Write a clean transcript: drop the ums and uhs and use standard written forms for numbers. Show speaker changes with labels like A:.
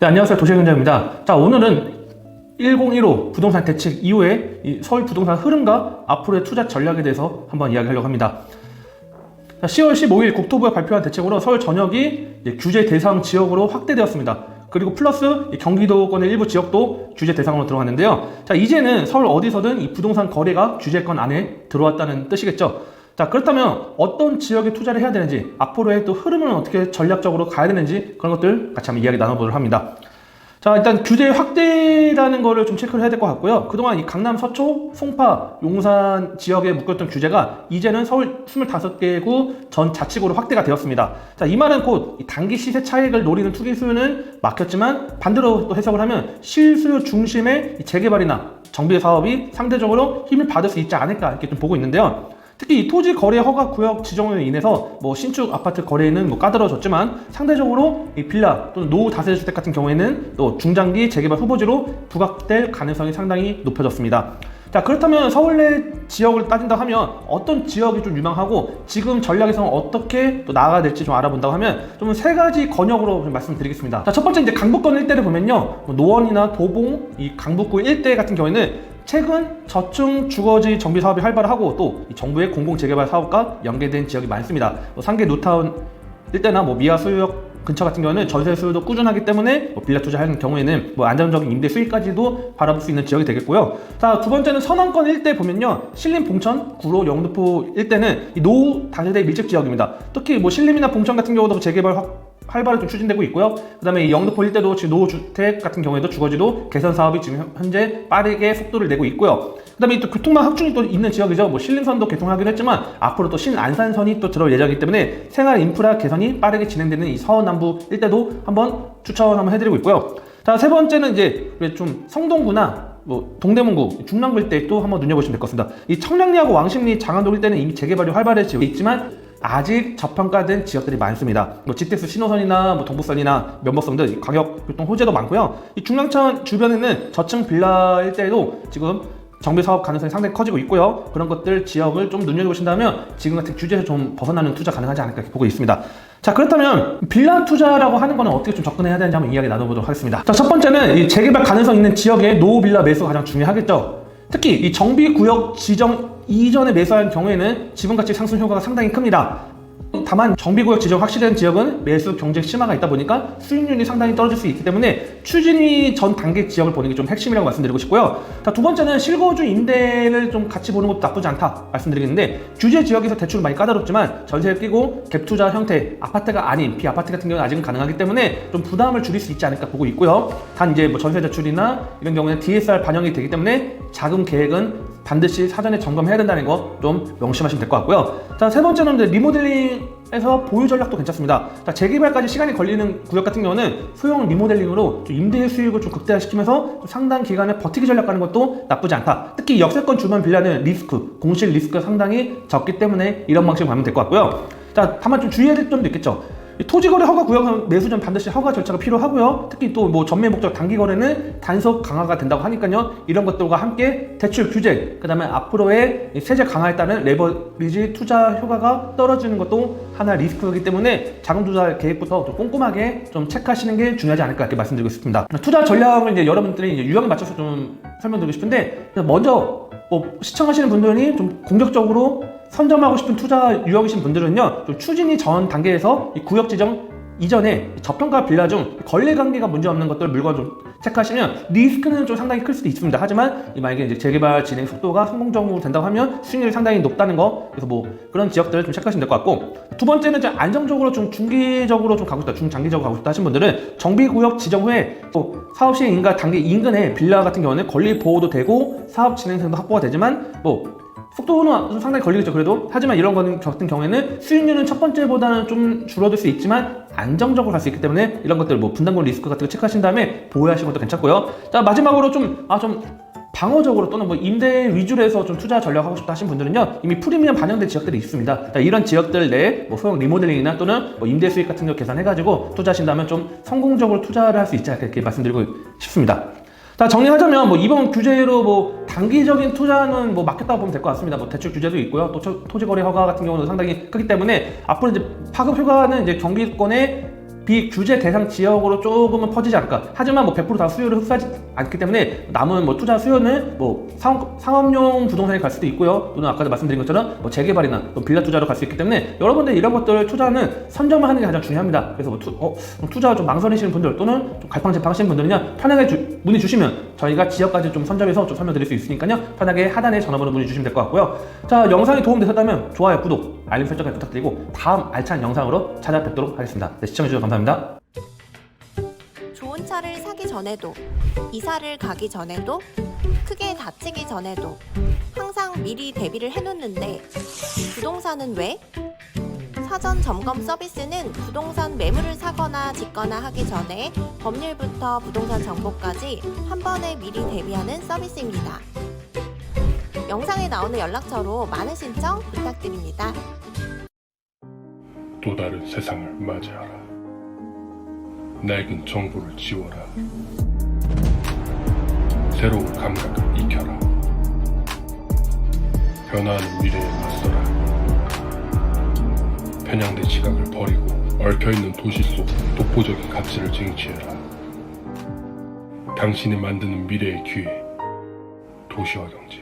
A: 네, 안녕하세요. 도시경제입니다. 자, 오늘은 1015 부동산 대책 이후에 이 서울 부동산 흐름과 앞으로의 투자 전략에 대해서 한번 이야기하려고 합니다. 자, 10월 15일 국토부가 발표한 대책으로 서울 전역이 규제 대상 지역으로 확대되었습니다. 그리고 플러스 경기도권의 일부 지역도 규제 대상으로 들어갔는데요. 자, 이제는 서울 어디서든 이 부동산 거래가 규제권 안에 들어왔다는 뜻이겠죠. 자, 그렇다면 어떤 지역에 투자를 해야 되는지, 앞으로의 또 흐름은 어떻게 전략적으로 가야 되는지, 그런 것들 같이 한번 이야기 나눠보도록 합니다. 자, 일단 규제 확대라는 거를 좀 체크를 해야 될 것 같고요. 그동안 이 강남, 서초, 송파, 용산 지역에 묶였던 규제가 이제는 서울 25개구 전 자치구로 확대가 되었습니다. 자, 이 말은 곧 단기 시세 차익을 노리는 투기수요는 막혔지만, 반대로 또 해석을 하면 실수요 중심의 재개발이나 정비 사업이 상대적으로 힘을 받을 수 있지 않을까, 이렇게 좀 보고 있는데요. 특히 이 토지 거래 허가 구역 지정으로 인해서 신축 아파트 거래는 까다로워졌지만, 상대적으로 이 빌라 또는 노후 다세대 주택 같은 경우에는 또 중장기 재개발 후보지로 부각될 가능성이 상당히 높아졌습니다. 자, 그렇다면 서울 내 지역을 따진다 하면 어떤 지역이 좀 유망하고 지금 전략에서는 어떻게 또 나아가야 될지 좀 알아본다고 하면 좀 세 가지 권역으로 좀 말씀드리겠습니다. 자, 첫 번째 이제 강북권 일대를 보면요, 노원이나 도봉, 이 강북구 일대 같은 경우에는 최근 저층 주거지 정비 사업이 활발하고 또 정부의 공공재개발 사업과 연계된 지역이 많습니다. 상계 뉴타운 일대나 미아 수유역 근처 같은 경우는 전세 수요도 꾸준하기 때문에 빌라 투자하는 경우에는 안정적인 임대 수익까지도 바라볼 수 있는 지역이 되겠고요. 자, 두 번째는 서남권 일대 보면요, 신림, 봉천, 구로, 영등포 일대는 이 노후 다세대 밀집 지역입니다. 특히 신림이나 봉천 같은 경우도 재개발 활발히 좀 추진되고 있고요. 그 다음에 영등포 일대도 지금 노후주택 같은 경우에도 주거지도 개선 사업이 지금 현재 빠르게 속도를 내고 있고요. 그 다음에 또 교통망 확충이 또 있는 지역이죠. 신림선도 개통하기로 했지만 앞으로 또 신안산선이 또 들어올 예정이기 때문에 생활 인프라 개선이 빠르게 진행되는 이 서남부 일대도 한번 추천 한번 해드리고 있고요. 자, 세 번째는 이제 좀 성동구나 동대문구, 중랑구 일대 또 한번 눈여보시면 될 것 같습니다. 이 청량리하고 왕십리, 장안동 일대는 이미 재개발이 활발해지고 있지만 아직 저평가된 지역들이 많습니다. GTX 신호선이나 동부선이나 면법선 등 광역교통 호재도 많고요. 이 중랑천 주변에는 저층 빌라 일대에도 지금 정비 사업 가능성이 상당히 커지고 있고요. 그런 것들 지역을 좀 눈여겨보신다면 지금 같은 규제에서 좀 벗어나는 투자 가능하지 않을까 보고 있습니다. 자, 그렇다면 빌라 투자라고 하는 거는 어떻게 좀 접근해야 되는지 한번 이야기 나눠보도록 하겠습니다. 자, 첫 번째는 이 재개발 가능성 있는 지역의 노후 빌라 매수가 가장 중요하겠죠. 특히 이 정비구역 지정 이전에 매수한 경우에는 지분가치 상승 효과가 상당히 큽니다. 다만 정비구역 지정 확실한 지역은 매수 경쟁 심화가 있다 보니까 수익률이 상당히 떨어질 수 있기 때문에 추진위 전 단계 지역을 보는 게 좀 핵심이라고 말씀드리고 싶고요. 자, 두 번째는 실거주 임대를 좀 같이 보는 것도 나쁘지 않다 말씀드리겠는데, 규제 지역에서 대출은 많이 까다롭지만 전세를 끼고 갭 투자 형태, 아파트가 아닌 비아파트 같은 경우는 아직은 가능하기 때문에 좀 부담을 줄일 수 있지 않을까 보고 있고요. 단 이제 전세 대출이나 이런 경우에는 DSR 반영이 되기 때문에 자금 계획은 반드시 사전에 점검해야 된다는 거 좀 명심하시면 될 것 같고요. 자, 세 번째는 이제 리모델링에서 보유 전략도 괜찮습니다. 자, 재개발까지 시간이 걸리는 구역 같은 경우는 소형 리모델링으로 좀 임대 수익을 좀 극대화시키면서 좀 상당 기간에 버티기 전략 가는 것도 나쁘지 않다. 특히 역세권 주변 빌라는 공실 리스크가 상당히 적기 때문에 이런 방식으로 가면 될 것 같고요. 자, 다만 좀 주의해야 될 점도 있겠죠. 토지거래 허가 구역은 매수 전 반드시 허가 절차가 필요하고요. 특히 또 전매 목적 단기 거래는 단속 강화가 된다고 하니까요. 이런 것들과 함께 대출 규제, 그 다음에 앞으로의 세제 강화에 따른 레버리지 투자 효과가 떨어지는 것도 하나 리스크이기 때문에 자금 투자 계획부터 좀 꼼꼼하게 좀 체크하시는 게 중요하지 않을까 이렇게 말씀드리고 싶습니다. 투자 전략을 이제 여러분들이 유형에 맞춰서 좀 설명드리고 싶은데, 먼저 시청하시는 분들이 좀 공격적으로 선점하고 싶은 투자 유형이신 분들은요, 좀 추진이 전 단계에서 이 구역 지정 이전에 저평가 빌라 중 권리 관계가 문제 없는 것들 물건 좀 체크하시면 리스크는 좀 상당히 클 수도 있습니다. 하지만 만약에 이제 재개발 진행 속도가 성공적으로 된다고 하면 수익률이 상당히 높다는 거, 그래서 그런 지역들을 좀 체크하시면 될 것 같고, 두 번째는 이제 안정적으로 좀 중기적으로 좀 가고 싶다, 중장기적으로 가고 싶다 하신 분들은 정비구역 지정 후에 사업 시행 인가 단계 인근에 빌라 같은 경우는 권리 보호도 되고 사업 진행성도 확보가 되지만 속도는 상당히 걸리겠죠. 그래도 하지만 이런 거는 같은 경우에는 수익률은 첫 번째보다는 좀 줄어들 수 있지만 안정적으로 갈 수 있기 때문에 이런 것들 분담금 리스크 같은 거 체크하신 다음에 보유하시는 것도 괜찮고요. 자, 마지막으로 좀 방어적으로 또는 임대 위주로 해서 좀 투자 전략하고 싶다 하신 분들은요, 이미 프리미엄 반영된 지역들이 있습니다. 자, 이런 지역들 내에 소형 리모델링이나 또는 임대 수익 같은 거 계산해가지고 투자하신다면 좀 성공적으로 투자를 할 수 있지 않을까 이렇게 말씀드리고 싶습니다. 자, 정리하자면 이번 규제로 단기적인 투자는 막혔다고 보면 될 것 같습니다. 대출 규제도 있고요. 또 토지거래 허가 같은 경우는 상당히 크기 때문에 앞으로 이제 파급 효과는 이제 경기권의 비규제 대상 지역으로 조금은 퍼지지 않을까. 하지만 뭐 100% 다 수요를 흡수하지 않기 때문에 남은 뭐 투자 수요는 뭐 상업용 부동산에 갈 수도 있고요. 또는 아까도 말씀드린 것처럼 뭐 재개발이나 또 빌라 투자로 갈 수 있기 때문에 여러분들 이런 것들 투자는 선점을 하는 게 가장 중요합니다. 그래서 뭐 투자 좀 망설이시는 분들 또는 좀 갈팡질팡하시는 분들은요, 편하게 문의 주시면 저희가 지역까지 좀 선점해서 좀 설명드릴 수 있으니까요, 편하게 하단에 전화번호 문의 주시면 될 것 같고요. 자, 영상이 도움되셨다면 좋아요, 구독, 알림 설정까지 부탁드리고 다음 알찬 영상으로 찾아뵙도록 하겠습니다. 네, 시청해주셔서 감사합니다.
B: 좋은 차를 사기 전에도, 이사를 가기 전에도, 크게 다치기 전에도 항상 미리 대비를 해놓는데 부동산은 왜? 사전 점검 서비스는 부동산 매물을 사거나 짓거나 하기 전에 법률부터 부동산 정보까지 한 번에 미리 대비하는 서비스입니다. 영상에 나오는 연락처로 많은 신청 부탁드립니다.
C: 또 다른 세상을 맞이하라. 낡은 정보를 지워라. 새로운 감각을 익혀라. 변화하는 미래에 맞서라. 편향된 시각을 버리고 얽혀있는 도시 속 독보적인 가치를 쟁취해라. 당신이 만드는 미래의 기회, 도시화 경제.